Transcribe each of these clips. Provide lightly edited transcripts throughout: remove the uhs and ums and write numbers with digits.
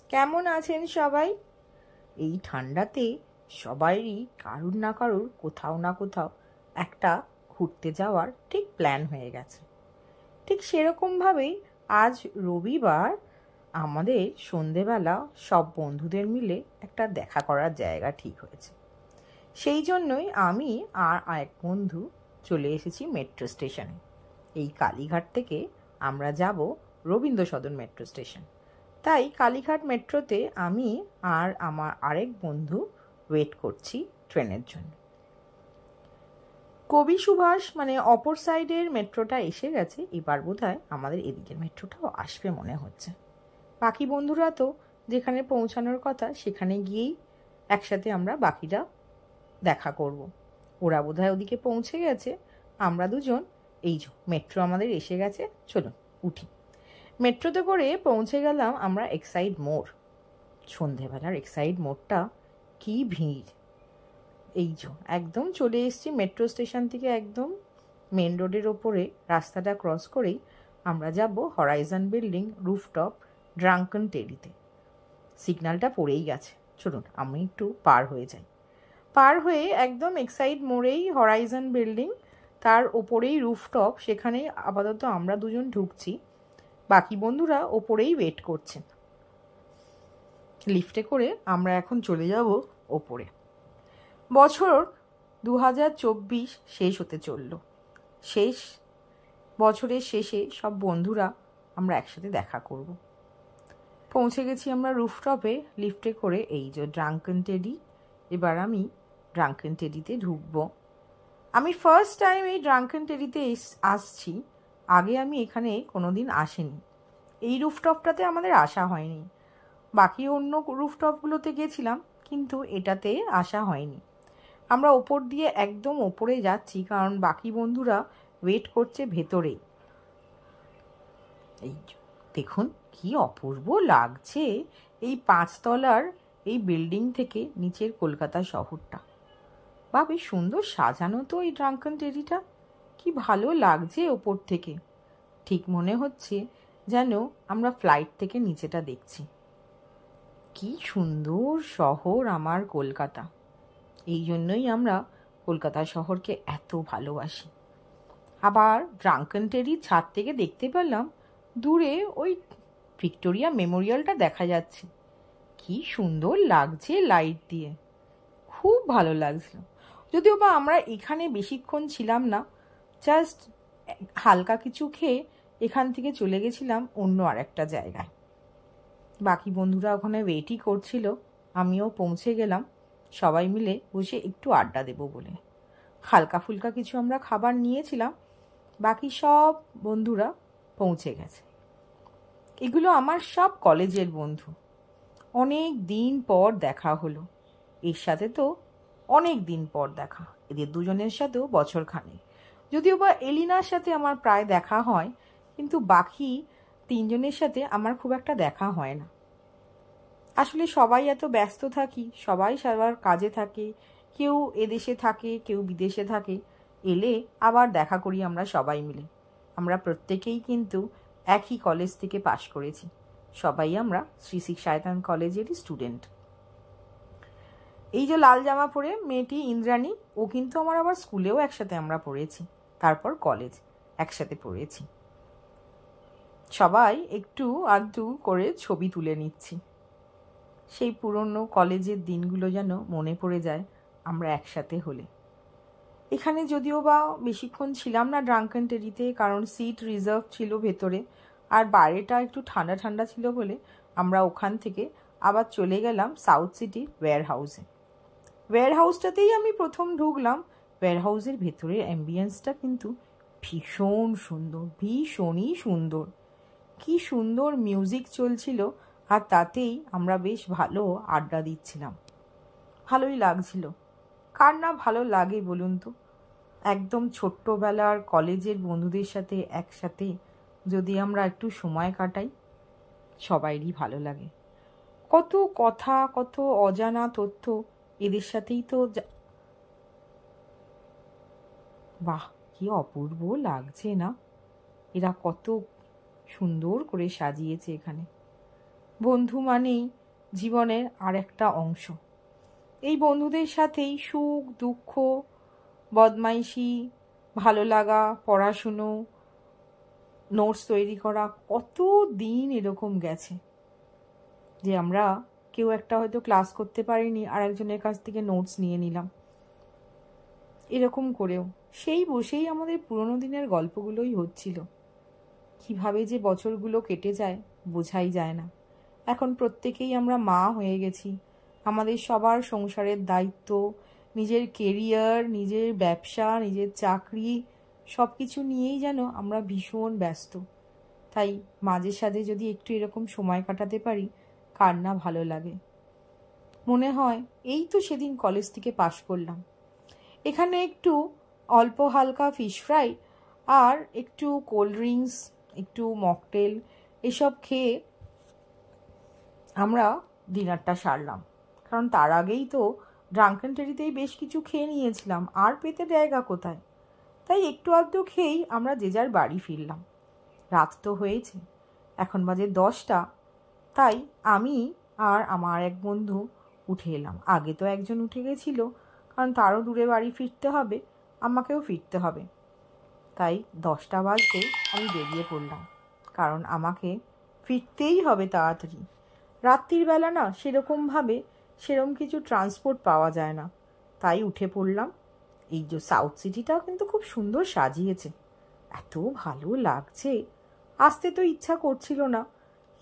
কেমন আছেন সবাই? এই ঠান্ডাতে সবারই কারুর না কারুর কোথাও না কোথাও একটা ঘুরতে যাওয়ার ঠিক প্ল্যান হয়ে গেছে। ঠিক সেরকমভাবেই আজ রবিবার আমাদের সন্ধেবেলা সব বন্ধুদের মিলে একটা দেখা করার জায়গা ঠিক হয়েছে। সেই জন্যই আমি আর এক বন্ধু চলে এসেছি মেট্রো স্টেশনে। এই কালীঘাট থেকে আমরা যাব রবীন্দ্র সদন মেট্রো স্টেশন। তাই কালীঘাট মেট্রোতে আমি আর আমার আরেক বন্ধু ওয়েট করছি ট্রেনের জন্য। কবি সুভাষ মানে অপর সাইডের মেট্রোটা এসে গেছে, এবার বোধহয় আমাদের এদিকের মেট্রোটাও আসবে মনে হচ্ছে। বাকি বন্ধুরা তো যেখানে পৌঁছানোর কথা সেখানে গিয়েই একসাথে আমরা বাকিরা দেখা করব। ওরা বোধহয় ওদিকে পৌঁছে গেছে, আমরা দুজন এই মেট্রো আমাদের এসে গেছে, চলুন উঠি। মেট্রোতে করে পৌঁছে গেলাম আমরা এক্সাইড মোড়। সন্ধেবেলার এক্সাইড মোড়টা কি ভিড়! এই একদম চলে এসেছি মেট্রো স্টেশন থেকে একদম মেন রোডের ওপরে রাস্তাটা ক্রস করেই আমরা যাব হরাইজন বিল্ডিং রুফটপ ড্রাঙ্কন টেরিতে। সিগন্যালটা পড়েই গেছে, চলুন আমি একটু পার হয়ে যাই। পার হয়ে একদম এক্সাইড মোড়েই হরাইজন বিল্ডিং, তার ওপরেই রুফটপ, সেখানে আপাতত আমরা দুজন ঢুকছি, বাকি বন্ধুরা ওপরেই ওয়েট করছেন। লিফটে করে আমরা এখন চলে যাব ওপরে। বছর 2024 শেষ হতে চলল। শেষ বছরের শেষে সব বন্ধুরা আমরা একসাথে দেখা করব। পৌঁছে গেছি আমরা রুফটপে লিফটে করে, এই যে ড্রাঙ্কন টেডি। এবার আমি ড্রাঙ্কন টেডিতে ঢুকবো। আমি ফার্স্ট টাইম এই ড্রাঙ্কন টেডিতে আসছি, আগে আমি এখানে কোনোদিন আসিনি। এই রুফটপটাতে আমাদের আসা হয়নি, বাকি অন্য রুফটপগুলোতে গেছিলাম কিন্তু এটাতে আসা হয়নি। আমরা ওপর দিয়ে একদম ওপরে যাচ্ছি কারণ বাকি বন্ধুরা ওয়েট করছে ভেতরেই। এই দেখুন কি অপূর্ব লাগছে এই 5 তলার এই বিল্ডিং থেকে নিচের কলকাতা শহরটা। বা বেশ সুন্দর সাজানো তো এই ড্রাঙ্কন টেরিটা, কি ভালো লাগছে ওপর থেকে। ঠিক মনে হচ্ছে যেন আমরা ফ্লাইট থেকে নিচেটা দেখছি। কি সুন্দর শহর আমার কলকাতা, এই জন্যই আমরা কলকাতা শহরকে এত ভালোবাসি। আবার ড্রাঙ্কন টেরির ছাদ থেকে দেখতে পেলাম দূরে ওই ভিক্টোরিয়া মেমোরিয়ালটা দেখা যাচ্ছে। কি সুন্দর লাগছে লাইট দিয়ে, খুব ভালো লাগছিল। যদিও বা আমরা এখানে বেশিক্ষণ ছিলাম না, জাস্ট হালকা কিছু খেয়ে এখান থেকে চলে গেছিলাম অন্য আর একটা জায়গায়। বাকি বন্ধুরা ওখানে ওয়েটই করছিল, আমিও পৌঁছে গেলাম সবাই মিলে বসে একটু আড্ডা দেব বলে। হালকা ফুলকা কিছু আমরা খাবার নিয়েছিলাম, বাকি সব বন্ধুরা পৌঁছে গেছে। এগুলো আমার সব কলেজের বন্ধু, অনেক দিন পর দেখা হলো। এর সাথে তো অনেক দিন পর দেখা, এদের দুজনের সাথেও বছরখানেক। যদিও বা এলিনার সাথে আমার প্রায় দেখা হয়, কিন্তু বাকি 3 জনের সাথে আমার খুব একটা দেখা হয় না। আসলে সবাই এত ব্যস্ত থাকি, সবাই সবার কাজে থাকে, কেউ এদেশে থাকে কেউ বিদেশে থাকে। এলে আবার দেখা করি আমরা সবাই মিলে। আমরা প্রত্যেকেই কিন্তু একই কলেজ থেকে পাশ করেছি, সবাই আমরা শ্রী শ্রী শায়তান কলেজেরই স্টুডেন্ট। এই যে লাল জামা পরে মেয়েটি ইন্দ্রাণী, ও কিন্তু আমার আবার স্কুলেও একসাথে আমরা পড়েছি, তারপর কলেজ একসাথে পড়েছি। সবাই একটু আধটু করে ছবি তুলে নিচ্ছি। সেই পুরনো কলেজের দিনগুলো যেন মনে পড়ে যায় আমরা একসাথে হলে। এখানে যদিও বা বেশিক্ষণ ছিলাম না ড্রাঙ্কন টেরিতে, কারণ সিট রিজার্ভ ছিল ভেতরে, আর বাইরেটা একটু ঠান্ডা ঠান্ডা ছিল বলে আমরা ওখান থেকে আবার চলে গেলাম সাউথ সিটি ওয়্যার হাউসে। ওয়্যার হাউসটাতেই আমি প্রথম ঢুকলাম। ওয়্যার হাউসের ভেতরের অ্যাম্বিয়েন্সটা কিন্তু ভীষণ সুন্দর, ভীষণই সুন্দর। কি সুন্দর মিউজিক চলছিল, আর তাতেই আমরা বেশ ভালো আড্ডা দিচ্ছিলাম, ভালোই লাগছিল। কার না ভালো লাগে বলুন তো? একদম ছোট্টবেলার কলেজের বন্ধুদের সাথে একসাথে যদি আমরা একটু সময় কাটাই, সবাইরই ভালো লাগে। কত কথা, কত অজানা তথ্য এদের সাথেই তো। বাহ, কি অপূর্ব লাগছে না? এরা কত সুন্দর করে সাজিয়েছে এখানে। বন্ধু মানেই জীবনের আর একটা অংশ। এই বন্ধুদের সাথেই সুখ দুঃখ, বদমাইশি, ভালো লাগা, পড়াশুনো, নোটস তৈরি করা, কত দিন এরকম গেছে যে আমরা কেউ একটা হয়তো ক্লাস করতে পারিনি আর একজনের কাছ থেকে নোটস নিয়ে নিলাম। এরকম করেও সেই বসেই আমাদের পুরোনো দিনের গল্পগুলোই হচ্ছিল। কিভাবে যে বছরগুলো কেটে যায় বোঝাই যায় না। এখন প্রত্যেকেই আমরা মা হয়ে গেছি। আমাদের সবার সংসারের দায়িত্ব, নিজের কেরিয়ার, নিজের ব্যবসা, নিজের চাকরি, সব কিছু নিয়েই যেন আমরা ভীষণ ব্যস্ত। তাই মাঝে সাঝে যদি একটু এরকম সময় কাটাতে পারি, কার না ভালো লাগে। মনে হয় এই তো সেদিন কলেজ থেকে পাশ করলাম, এখানে একটু অল্প হালকা ফিশ ফ্রাই আর একটু কোল্ড ড্রিঙ্কস, একটু মকটেল এসব খেয়ে আমরা ডিনারটা সারলাম। কারণ তার আগেই তো ড্রাঙ্কেন টেরিতেই বেশ কিছু খেয়ে নিয়েছিলাম, আর পেতে জায়গা কোথায়। তাই একটু আধটু খেয়েই আমরা যে যার বাড়ি ফিরলাম। রাত তো হয়েছে, এখন বাজে 10টা। তাই আমি আর আমার এক বন্ধু উঠে এলাম। আগে তো একজন উঠে গেছিল, কারণ তারও দূরে বাড়ি ফিরতে হবে, আমাকেও ফিরতে হবে। তাই 10টা বাজতে আমি বেরিয়ে পড়লাম, কারণ আমাকে ফিরতেই হবে তাড়াতাড়ি। রাত্রির বেলা না সেরকম কিছু ট্রান্সপোর্ট পাওয়া যায় না, তাই উঠে পড়লাম। এই যে সাউথ সিটিটাও কিন্তু খুব সুন্দর সাজিয়েছে, এত ভালো লাগছে। আসতে তো ইচ্ছা করছিল না,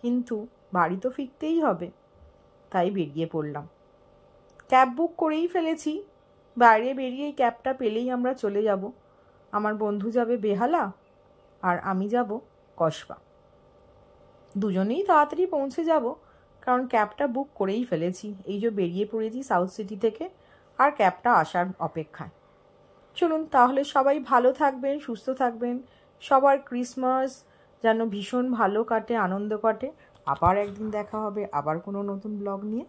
কিন্তু বাড়ি তো ফিরতেই হবে, তাই বেরিয়ে পড়লাম। ক্যাব বুক করেই ফেলেছি। বাইরে বেরিয়ে ক্যাবটা পেলেই আমরা চলে যাব। আমার বন্ধু যাবে বেহালা আর আমি যাব কসবা। দুজনেই তাড়াতাড়ি পৌঁছে যাব, কারণ ক্যাবটা বুক করেই ফেলেছি। এই যে বেরিয়ে পড়েছি সাউথ সিটি থেকে, আর ক্যাবটা আসার অপেক্ষায়। চলুন তাহলে, সবাই ভালো থাকবেন, সুস্থ থাকবেন। সবার ক্রিসমাস যেন ভীষণ ভালো কাটে, আনন্দ কাটে। আবার একদিন দেখা হবে, আবার কোনো নতুন ব্লগ নিয়ে।